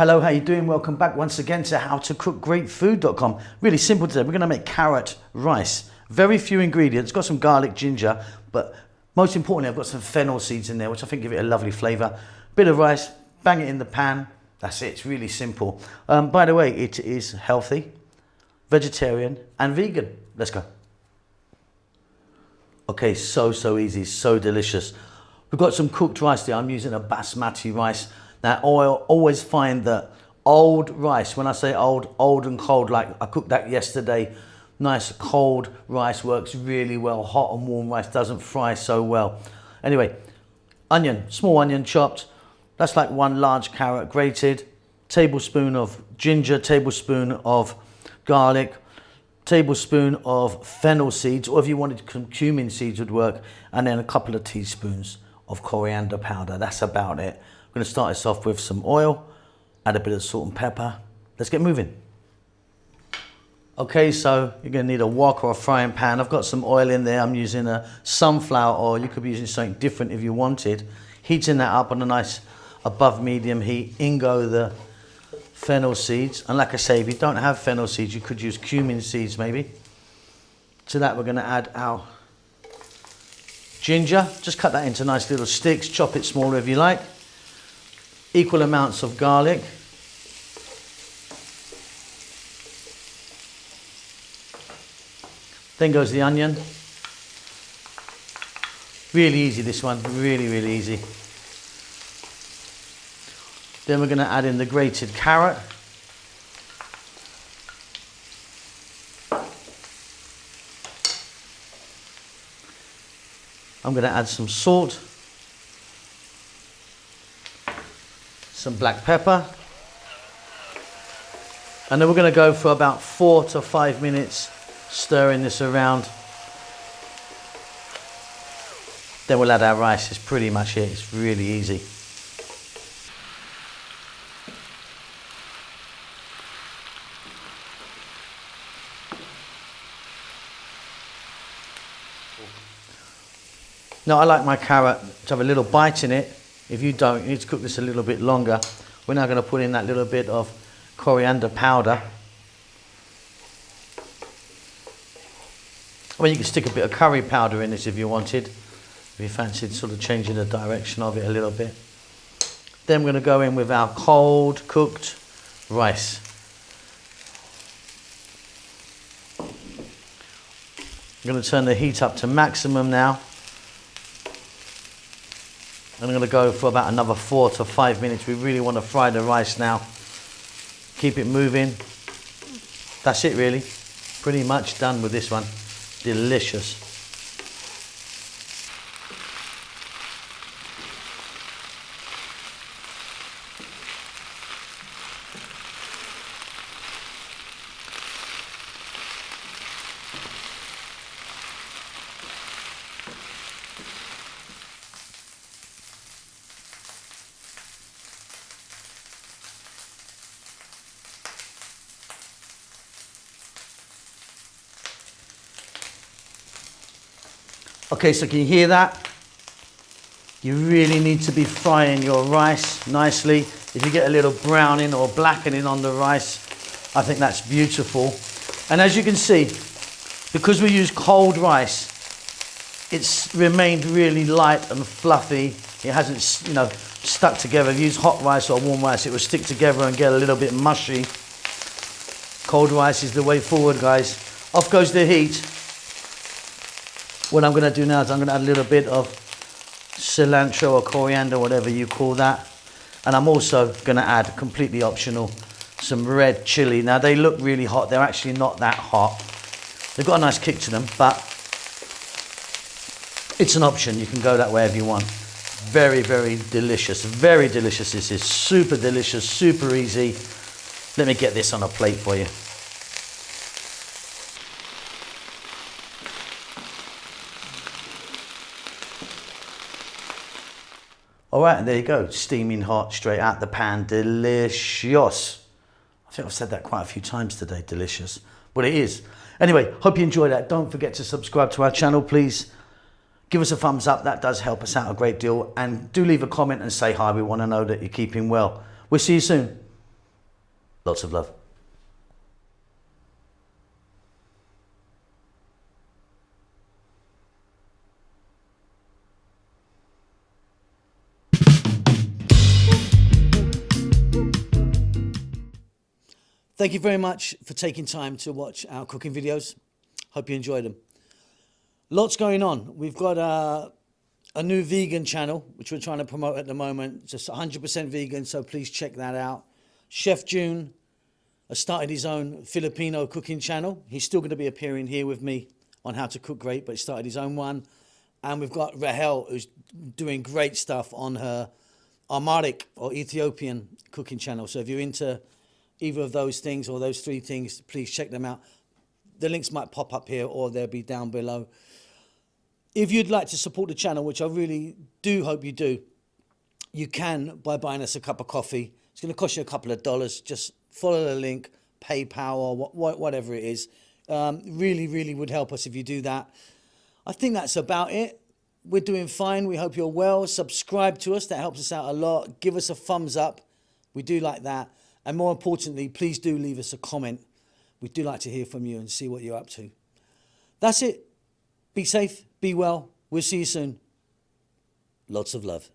Hello, how you doing? Welcome back once again to howtocookgreatfood.com. Really simple today. We're going to make carrot rice. Very few ingredients. Got some garlic, ginger, but most importantly, I've got some fennel seeds in there, which I think give it a lovely flavour. Bit of rice, bang it in the pan. That's it. It's really simple. By the way, it is healthy, vegetarian, and vegan. Let's go. Okay, so easy, so delicious. We've got some cooked rice there. I'm using a basmati rice. Now, I always find that old rice, when I say old and cold, like I cooked that yesterday, nice cold rice works really well. Hot and warm rice doesn't fry so well. Anyway, onion, small onion chopped. That's like one large carrot grated. Tablespoon of ginger, tablespoon of garlic, tablespoon of fennel seeds, or if you wanted cumin seeds would work, and then a couple of teaspoons of coriander powder. That's about it. I'm going to start this off with some oil, add a bit of salt and pepper. Let's get moving. Okay, so you're going to need a wok or a frying pan. I've got some oil in there. I'm using a sunflower oil. You could be using something different if you wanted. Heating that up on a nice above medium heat. In go the fennel seeds. And like I say, if you don't have fennel seeds, you could use cumin seeds maybe. To that we're going to add our ginger. Just cut that into nice little sticks. Chop it smaller if you like. Equal amounts of garlic. Then goes the onion. Really easy, this one, really easy. Then we're going to add in the grated carrot. I'm going to add some salt, some black pepper, and then we're going to go for about 4 to 5 minutes stirring this around. Then we'll add our rice. It's pretty much it. It's really easy. Now I like my carrot to have a little bite in it. If you don't, you need to cook this a little bit longer. We're now going to put in that little bit of coriander powder. Well, you can stick a bit of curry powder in this if you wanted. If you fancied sort of changing the direction of it a little bit. Then we're going to go in with our cold cooked rice. I'm going to turn the heat up to maximum now. I'm going to go for about another 4 to 5 minutes. We really want to fry the rice now. Keep it moving. That's it really. Pretty much done with this one. Delicious. Okay, so can you hear that? You really need to be frying your rice nicely. If you get a little browning or blackening on the rice, I think that's beautiful. And as you can see, because we use cold rice, it's remained really light and fluffy. It hasn't, stuck together. If you use hot rice or warm rice, it will stick together and get a little bit mushy. Cold rice is the way forward, guys. Off goes the heat. What I'm going to do now is I'm going to add a little bit of cilantro or coriander, whatever you call that. And I'm also going to add, completely optional, some red chili. Now they look really hot. They're actually not that hot. They've got a nice kick to them, but it's an option. You can go that way if you want. Very delicious. Very delicious. This is super delicious, super easy. Let me get this on a plate for you. All right, and there you go, steaming hot, straight out the pan, delicious. I think I've said that quite a few times today, delicious, but it is. Anyway, hope you enjoyed that. Don't forget to subscribe to our channel, please. Give us a thumbs up, that does help us out a great deal. And do leave a comment and say hi, we want to know that you're keeping well. We'll see you soon. Lots of love. Thank you very much for taking time to watch our cooking videos. Hope you enjoyed them. Lots going on. We've got a new vegan channel, which we're trying to promote at the moment. Just 100% vegan, so please check that out. Chef June has started his own Filipino cooking channel. He's still going to be appearing here with me on How to Cook Great, but he started his own one. And we've got Rahel, who's doing great stuff on her Amharic or Ethiopian cooking channel. So if you're into either of those things or those three things, please check them out. The links might pop up here or they'll be down below. If you'd like to support the channel, which I really do hope you do, you can by buying us a cup of coffee. It's going to cost you a couple of dollars. Just follow the link, PayPal or whatever it is. Really, really would help us if you do that. I think that's about it. We're doing fine. We hope you're well. Subscribe to us. That helps us out a lot. Give us a thumbs up. We do like that. And more importantly, please do leave us a comment. We do like to hear from you and see what you're up to. That's it. Be safe. Be well. We'll see you soon. Lots of love.